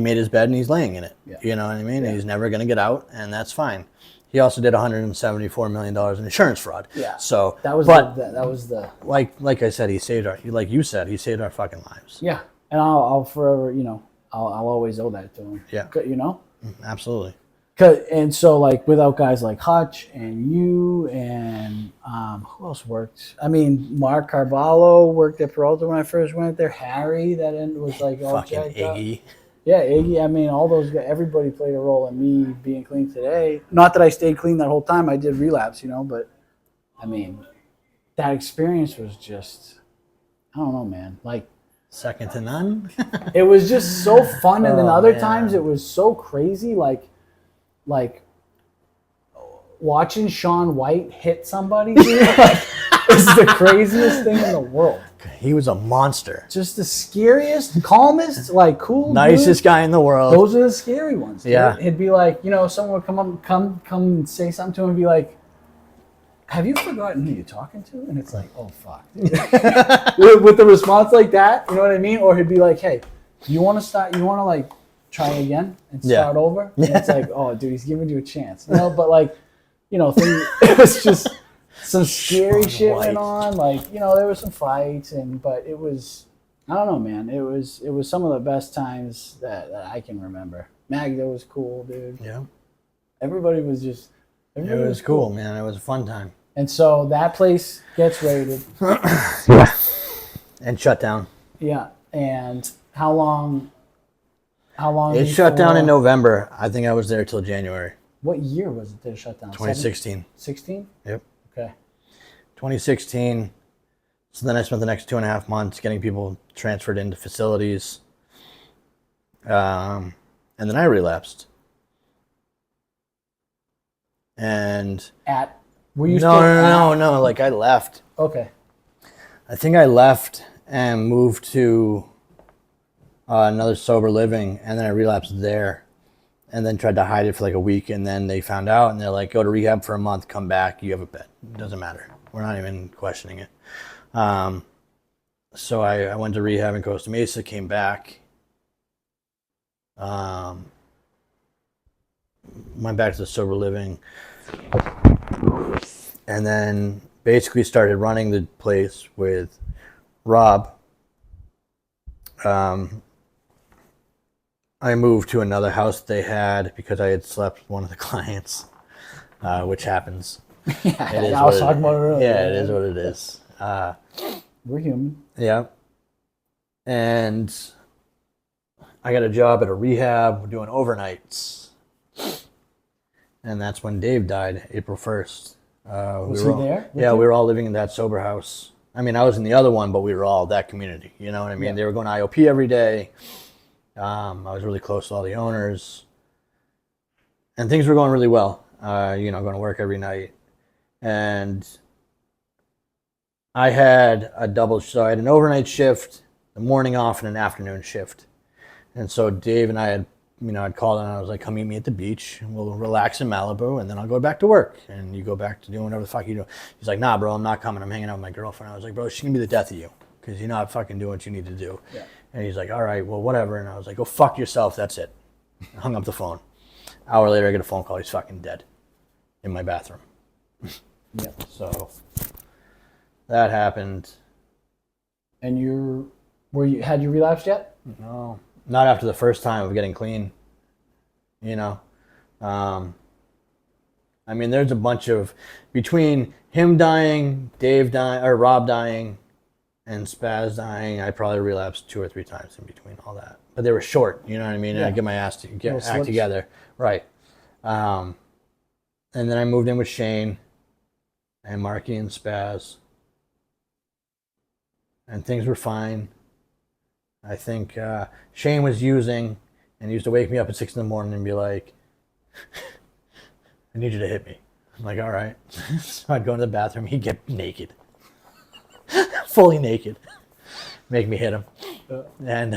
Speaker 2: made his bed and he's laying in it. Yeah. You know what I mean? Yeah. He's never going to get out, and that's fine. He also did $174 million in insurance fraud. Yeah. So
Speaker 1: that was the
Speaker 2: like I said, he saved like you said, he saved our fucking lives.
Speaker 1: Yeah. And I'll forever, I'll always owe that to him. Yeah. You know?
Speaker 2: Absolutely.
Speaker 1: And so, like, without guys like Hutch and you and who else worked? I mean, Mark Carvalho worked at Peralta when I first went there. Harry, that end was like all
Speaker 2: fucking Iggy.
Speaker 1: Up. Yeah, Iggy. I mean, all those guys. Everybody played a role in me being clean today. Not that I stayed clean that whole time. I did relapse, but I mean, that experience was just, I don't know, man. Like,
Speaker 2: second to none.
Speaker 1: It was just so fun, and then other times it was so crazy, like watching Shaun White hit somebody, dude, is the craziest thing in the world.
Speaker 2: He was a monster.
Speaker 1: Just the scariest, calmest, like cool,
Speaker 2: nicest guy in the world.
Speaker 1: Those are the scary ones. Dude.
Speaker 2: Yeah,
Speaker 1: it'd be like, someone would come and say something to him and be like, "Have you forgotten who you're talking to?" And it's like, "Oh fuck." With the response like that, you know what I mean? Or he'd be like, "Hey, you want to start? You want to like try again and start over?" And it's like, "Oh, dude, he's giving you a chance," But like, it was just some scary shit went on. Like, there were some fights, but it was, I don't know, man. It was some of the best times that I can remember. Magda was cool, dude.
Speaker 2: Yeah.
Speaker 1: Everybody was just.
Speaker 2: It was cool, man. It was a fun time.
Speaker 1: And so that place gets raided.
Speaker 2: Yeah. And shut down.
Speaker 1: Yeah. And how long?
Speaker 2: It shut down in November. I think I was there till January.
Speaker 1: What year was it that it shut down?
Speaker 2: 2016.
Speaker 1: 16?
Speaker 2: Yep.
Speaker 1: Okay.
Speaker 2: 2016. So then I spent the next 2.5 months getting people transferred into facilities. And then I relapsed. And
Speaker 1: were you
Speaker 2: no, like I left.
Speaker 1: Okay.
Speaker 2: I think I left and moved to another sober living, and then I relapsed there. and then tried to hide it for like a week, and then they found out, and they're like, go to rehab for a month, come back, you have a bed. It doesn't matter. We're not even questioning it. So I went to rehab in Costa Mesa, came back, went back to the sober living, and then basically started running the place with Rob. I moved to another house they had because I had slept with one of the clients, which happens.
Speaker 1: Yeah, I was talking about it earlier.
Speaker 2: Yeah, it is what it is.
Speaker 1: We're human.
Speaker 2: Yeah. And I got a job at a rehab doing overnights. And that's when Dave died, April 1st.
Speaker 1: Was he there?
Speaker 2: Yeah, we were all living in that sober house. I mean, I was in the other one, but we were all that community. You know what I mean? Yeah. They were going to IOP every day. I was really close to all the owners. And things were going really well. Going to work every night. And I had a double, so I had an overnight shift, the morning off, and an afternoon shift. And so Dave and I had, I'd called and I was like, come meet me at the beach, and we'll relax in Malibu, and then I'll go back to work. And you go back to doing whatever the fuck you do. He's like, nah, bro, I'm not coming. I'm hanging out with my girlfriend. I was like, bro, she's going to be the death of you because you're not fucking doing what you need to do. Yeah. And he's like, all right, well, whatever. And I was like, go fuck yourself. That's it. I hung up the phone. Hour later, I get a phone call. He's fucking dead in my bathroom.
Speaker 1: Yeah.
Speaker 2: So that happened.
Speaker 1: And had you relapsed yet?
Speaker 2: No, not after the first time of getting clean. I mean, there's a bunch of, between him dying, Dave dying, or Rob dying, and Spaz dying, I probably relapsed 2 or 3 times in between all that. But they were short, you know what I mean? Yeah. And I get my act together. Right. And then I moved in with Shane and Marky and Spaz. And things were fine. I think Shane was using, and he used to wake me up at 6 a.m. and be like, I need you to hit me. I'm like, all right. So I'd go into the bathroom, he'd get naked. Fully naked. Make me hit him. And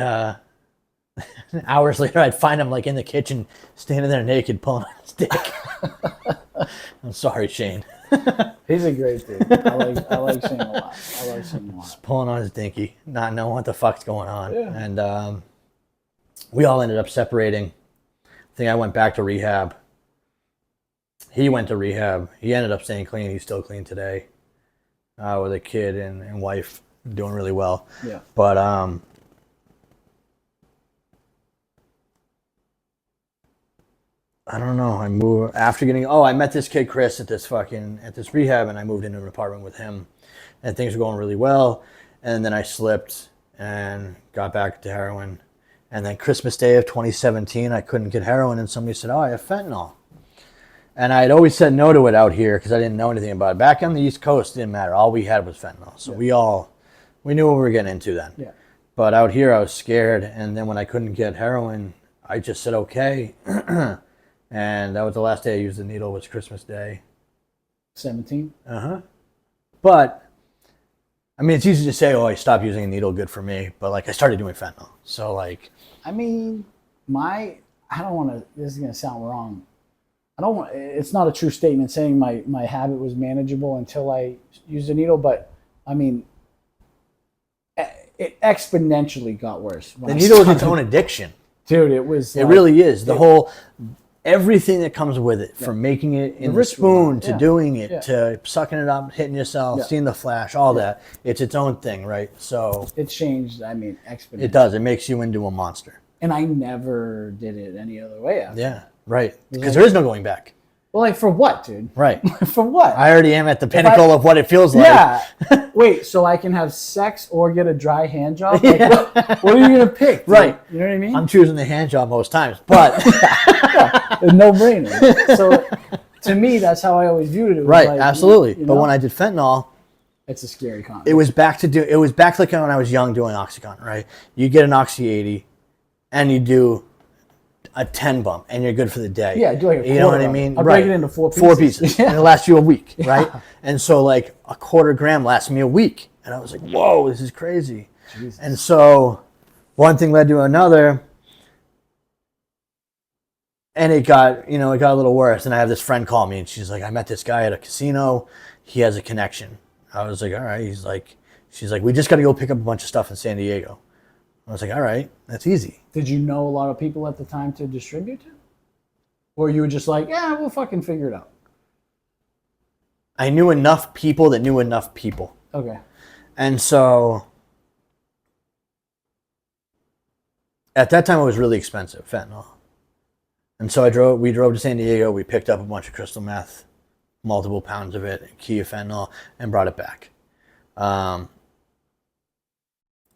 Speaker 2: hours later, I'd find him like in the kitchen, standing there naked, pulling on his dick. I'm sorry, Shane.
Speaker 1: He's a great dude. I like Shane a lot.
Speaker 2: Just pulling on his dinky, not knowing what the fuck's going on.
Speaker 1: Yeah.
Speaker 2: And we all ended up separating. I think I went back to rehab. He went to rehab. He ended up staying clean. He's still clean today, with a kid and wife, doing really well.
Speaker 1: Yeah.
Speaker 2: But I don't know. I moved after I met this kid Chris at this rehab, and I moved into an apartment with him, and things were going really well. And then I slipped and got back to heroin. And then Christmas Day of 2017, I couldn't get heroin, and somebody said, "Oh, I have fentanyl." And I had always said no to it out here because I didn't know anything about it. Back on the East Coast, it didn't matter. All we had was fentanyl. So we knew what we were getting into then.
Speaker 1: Yeah.
Speaker 2: But out here, I was scared. And then when I couldn't get heroin, I just said, okay. And that was the last day I used the needle, was Christmas Day.
Speaker 1: 17?
Speaker 2: Uh-huh. But, I mean, it's easy to say, oh, I stopped using a needle, good for me. But, like, I started doing fentanyl. So, like...
Speaker 1: I mean, I don't want to... This is going to sound wrong. It's not a true statement saying my habit was manageable until I used a needle, but, I mean, it exponentially got worse.
Speaker 2: The needle is its own addiction.
Speaker 1: Dude, it was...
Speaker 2: It really is. The whole... Everything that comes with it, from making it in the spoon to doing it, to sucking it up, hitting yourself, seeing the flash, all that. It's its own thing, right? So... It
Speaker 1: changed, exponentially.
Speaker 2: It does. It makes you into a monster.
Speaker 1: And I never did it any other way after.
Speaker 2: Yeah, right. Because there is no going back.
Speaker 1: Well, like, for what, dude?
Speaker 2: Right.
Speaker 1: For what?
Speaker 2: I already am at the pinnacle of what it feels like.
Speaker 1: Yeah. Wait, so I can have sex or get a dry hand job? Like, what are you going to pick? Dude?
Speaker 2: Right.
Speaker 1: You know what I mean?
Speaker 2: I'm choosing the hand job most times, but...
Speaker 1: No brainer. So, to me, that's how I always viewed it. It was
Speaker 2: right,
Speaker 1: like,
Speaker 2: absolutely. But when I did fentanyl...
Speaker 1: It's a scary concept.
Speaker 2: It was back like when I was young doing Oxycontin, right? You get an Oxy 80, and you do a 10 bump, and you're good for the day.
Speaker 1: Yeah, do like a
Speaker 2: you know what I mean?
Speaker 1: I'll break it into 4 pieces.
Speaker 2: 4 pieces, and it lasts you a week, right? And so, like, a quarter gram lasts me a week. And I was like, whoa, this is crazy. Jesus. And so, one thing led to another. And it got a little worse. And I have this friend call me, and she's like, I met this guy at a casino. He has a connection. I was like, all right. She's like, we just got to go pick up a bunch of stuff in San Diego. I was like, all right, that's easy.
Speaker 1: Did you know a lot of people at the time to distribute to? Or you were just like, yeah, we'll fucking figure it out?
Speaker 2: I knew enough people that knew enough people.
Speaker 1: Okay.
Speaker 2: And so at that time, it was really expensive, fentanyl. And so we drove to San Diego. We picked up a bunch of crystal meth, multiple pounds of it, a key of fentanyl, and brought it back.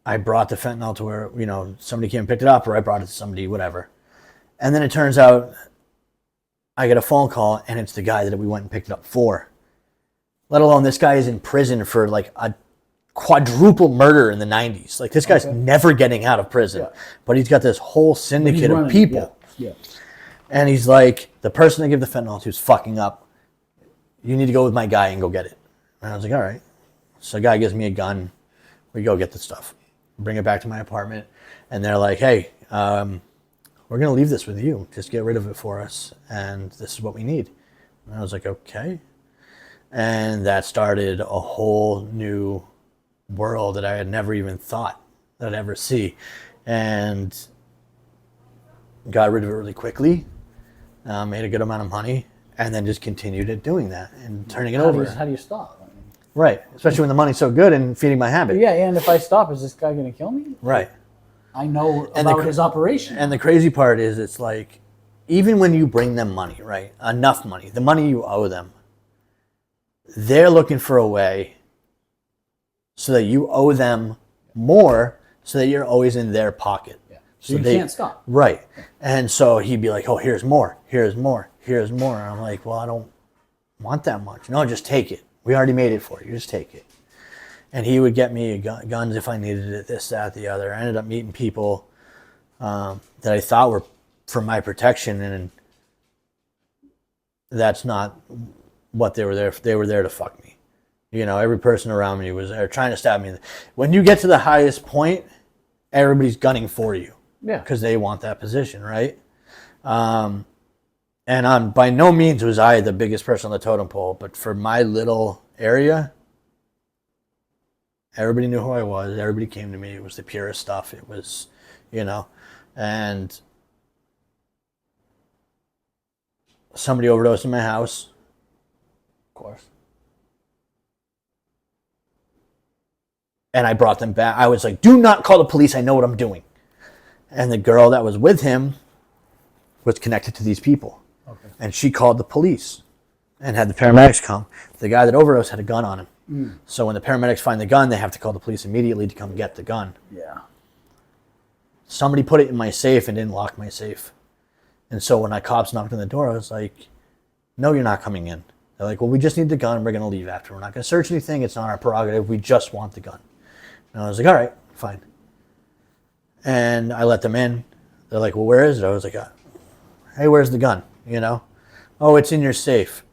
Speaker 2: I brought the fentanyl to where, somebody came and picked it up, or I brought it to somebody, whatever. And then it turns out I get a phone call, and it's the guy that we went and picked it up for. Let alone this guy is in prison for like a quadruple murder in the 90s. Like, this guy's never getting out of prison. Yeah. But he's got this whole syndicate of people.
Speaker 1: Yeah.
Speaker 2: And he's like, the person I give the fentanyl to is fucking up. You need to go with my guy and go get it. And I was like, all right. So the guy gives me a gun. We go get the stuff. Bring it back to my apartment. And they're like, hey, we're going to leave this with you. Just get rid of it for us. And this is what we need. And I was like, okay. And that started a whole new world that I had never even thought that I'd ever see. And got rid of it really quickly. Made a good amount of money. And then just continued at doing that and turning it over.
Speaker 1: How do you stop?
Speaker 2: Right. Especially when the money's so good and feeding my habit.
Speaker 1: Yeah, and if I stop, is this guy going to kill me?
Speaker 2: Right.
Speaker 1: I know about his operation.
Speaker 2: And the crazy part is, it's like, even when you bring them money, right? Enough money, the money you owe them, they're looking for a way so that you owe them more so that you're always in their pocket.
Speaker 1: Yeah. So you can't stop.
Speaker 2: Right. And so he'd be like, oh, here's more, here's more, here's more. And I'm like, well, I don't want that much. No, just take it. We already made it for you. Just take it. And he would get me guns if I needed it, this, that, the other. I ended up meeting people that I thought were for my protection, and that's not what they were there for. They were there to fuck me. Every person around me was there trying to stab me. When you get to the highest point, everybody's gunning for you.
Speaker 1: Yeah.
Speaker 2: Because they want that position, right? And by no means was I the biggest person on the totem pole, but for my little area, everybody knew who I was. Everybody came to me. It was the purest stuff. It was, and somebody overdosed in my house.
Speaker 1: Of course.
Speaker 2: And I brought them back. I was like, do not call the police. I know what I'm doing. And the girl that was with him was connected to these people.
Speaker 1: Okay.
Speaker 2: And she called the police and had the paramedics come. The guy that overdosed had a gun on him. Mm. So when the paramedics find the gun, they have to call the police immediately to come get the gun.
Speaker 1: Yeah.
Speaker 2: Somebody put it in my safe and didn't lock my safe. And so when the cops knocked on the door, I was like, no, you're not coming in. They're like, well, we just need the gun. We're going to leave after. We're not going to search anything. It's not our prerogative. We just want the gun. And I was like, all right, fine. And I let them in. They're like, well, where is it? I was like, hey, where's the gun? Oh, it's in your safe.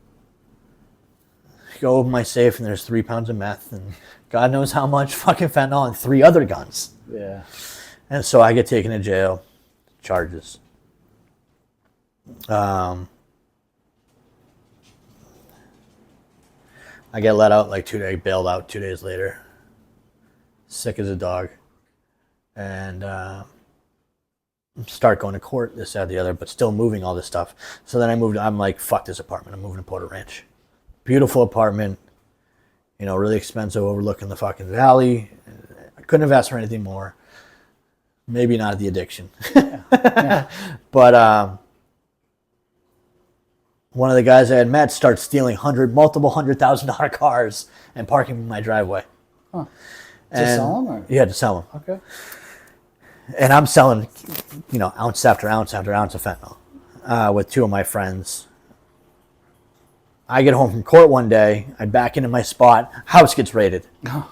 Speaker 2: Go open my safe, and there's 3 pounds of meth and God knows how much fucking fentanyl and 3 other guns.
Speaker 1: Yeah.
Speaker 2: And so I get taken to jail, charges. I get let out bailed out 2 days later. Sick as a dog. And start going to court, this, that, the other, but still moving all this stuff. So then I'm like, fuck this apartment. I'm moving to Porter Ranch. Beautiful apartment, really expensive, overlooking the fucking valley. I couldn't have asked for anything more. Maybe not the addiction. Yeah. But one of the guys I had met starts stealing multiple $100,000 cars and parking in my driveway.
Speaker 1: Huh. To sell them? Or?
Speaker 2: Yeah, to sell them.
Speaker 1: Okay.
Speaker 2: And I'm selling, ounce after ounce after ounce of fentanyl with 2 of my friends. I get home from court one day. I back into my spot. House gets raided.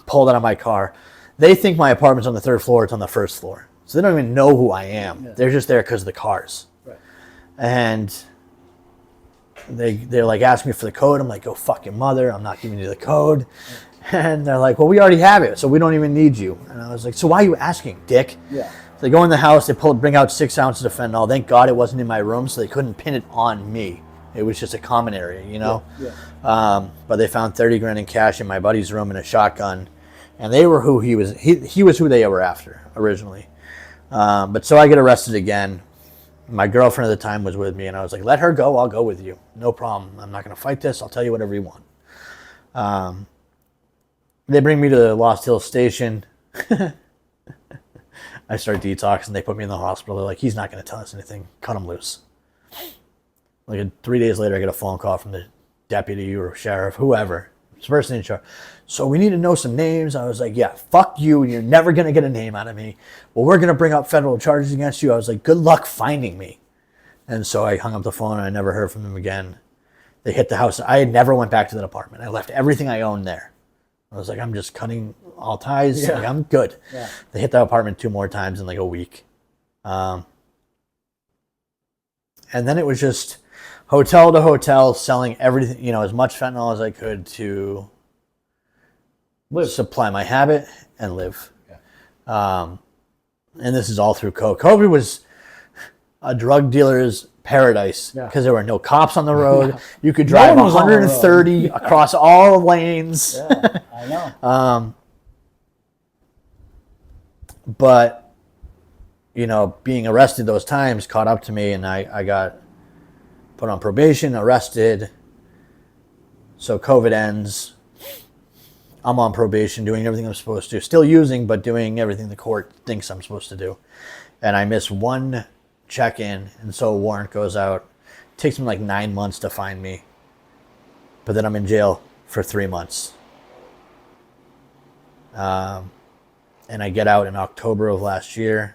Speaker 2: Pulled out of my car. They think my apartment's on the 3rd floor. It's on the 1st floor. So they don't even know who I am. Yeah. They're just there because of the cars.
Speaker 1: Right.
Speaker 2: And they're like, ask me for the code. I'm like, go fuck your mother. I'm not giving you the code. And they're like, well, we already have it, so we don't even need you. And I was like, so why are you asking, dick?
Speaker 1: Yeah.
Speaker 2: So they go in the house, they bring out 6 ounces of fentanyl. Thank God it wasn't in my room, so they couldn't pin it on me. It was just a common area, you know?
Speaker 1: Yeah.
Speaker 2: But they found 30 grand in cash in my buddy's room and a shotgun. And they were who he was. He was who they were after originally. But so I get arrested again. My girlfriend at the time was with me, and I was like, let her go, I'll go with you. No problem. I'm not going to fight this. I'll tell you whatever you want. They bring me to Lost Hills Station. I start detoxing. They put me in the hospital. They're like, he's not going to tell us anything. Cut him loose. Like 3 days later, I get a phone call from the deputy or sheriff, whoever. It's the person in charge. So we need to know some names. I was like, yeah, fuck you. You're never going to get a name out of me. Well, we're going to bring up federal charges against you. I was like, good luck finding me. And so I hung up the phone and I never heard from them again. They hit the house. I never went back to that apartment. I left everything I owned there. I was like, I'm just cutting all ties.
Speaker 1: Yeah.
Speaker 2: Like, I'm good.
Speaker 1: Yeah.
Speaker 2: They hit the apartment 2 more times in like a week. And then it was just hotel to hotel, selling everything, you know, as much fentanyl as I could to supply my habit and live. Yeah. And this is all through COVID. COVID was a drug dealer's paradise because there were no cops on the road. Yeah. You could drive 130 across all lanes.
Speaker 1: Yeah, I know.
Speaker 2: But, you know, being arrested those times caught up to me, and I got put on probation, arrested. So COVID ends. I'm on probation, doing everything I'm supposed to. Still using, but doing everything the court thinks I'm supposed to do. And I miss one check-in, and so a warrant goes out. It takes them like 9 months to find me. But then I'm in jail for 3 months. And I get out in October of last year.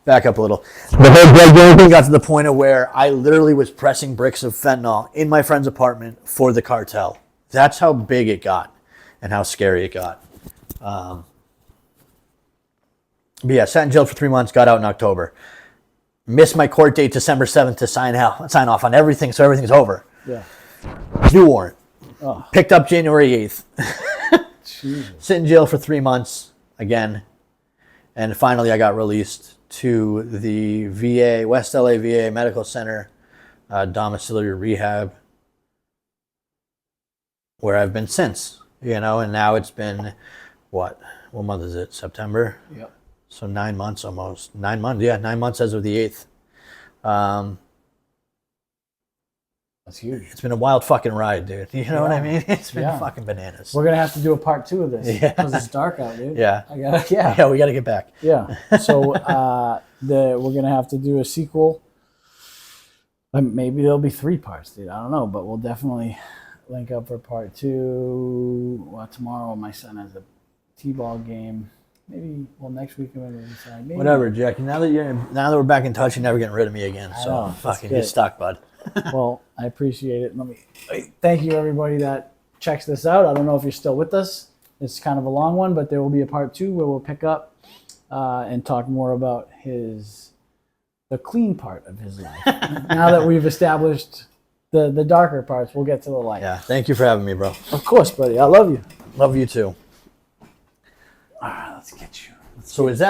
Speaker 2: Back up a little. The whole drug dealing thing got to the point of where I literally was pressing bricks of fentanyl in my friend's apartment for the cartel. That's how big it got and how scary it got. But yeah, sat in jail for 3 months, got out in October. Missed my court date December 7th to sign off on everything, so everything's over.
Speaker 1: Yeah.
Speaker 2: New warrant.
Speaker 1: Oh.
Speaker 2: Picked up January 8th.
Speaker 1: Jesus.
Speaker 2: Sit in jail for 3 months again. And finally I got released to the VA, West LA VA Medical Center, domiciliary rehab, where I've been since, you know, and now it's been, what month is it? September?
Speaker 1: Yep.
Speaker 2: So 9 months almost. 9 months, yeah, 9 months as of the 8th.
Speaker 1: That's huge.
Speaker 2: It's been a wild fucking ride, dude. You know what I mean? It's been fucking bananas.
Speaker 1: We're gonna have to do a part 2 of this because it's dark out, dude.
Speaker 2: Yeah.
Speaker 1: Yeah,
Speaker 2: we got to get back.
Speaker 1: Yeah. So we're gonna have to do a sequel. Maybe there'll be 3 parts, dude. I don't know, but we'll definitely link up for part 2. Well, tomorrow my son has a t-ball game. Maybe next week I'm gonna decide. Maybe.
Speaker 2: Whatever, Jackie. Now that we're back in touch, you're never getting rid of me again. So fucking get stuck, bud.
Speaker 1: Well, I appreciate it. Thank you everybody that checks this out. I don't know if you're still with us. It's kind of a long one, but there will be a part 2 where we'll pick up and talk more about the clean part of his life. Now that we've established the darker parts, we'll get to the light.
Speaker 2: Yeah. Thank you for having me, bro.
Speaker 1: Of course, buddy. I love you.
Speaker 2: Love you too.
Speaker 1: All right, let's get you.
Speaker 2: So is that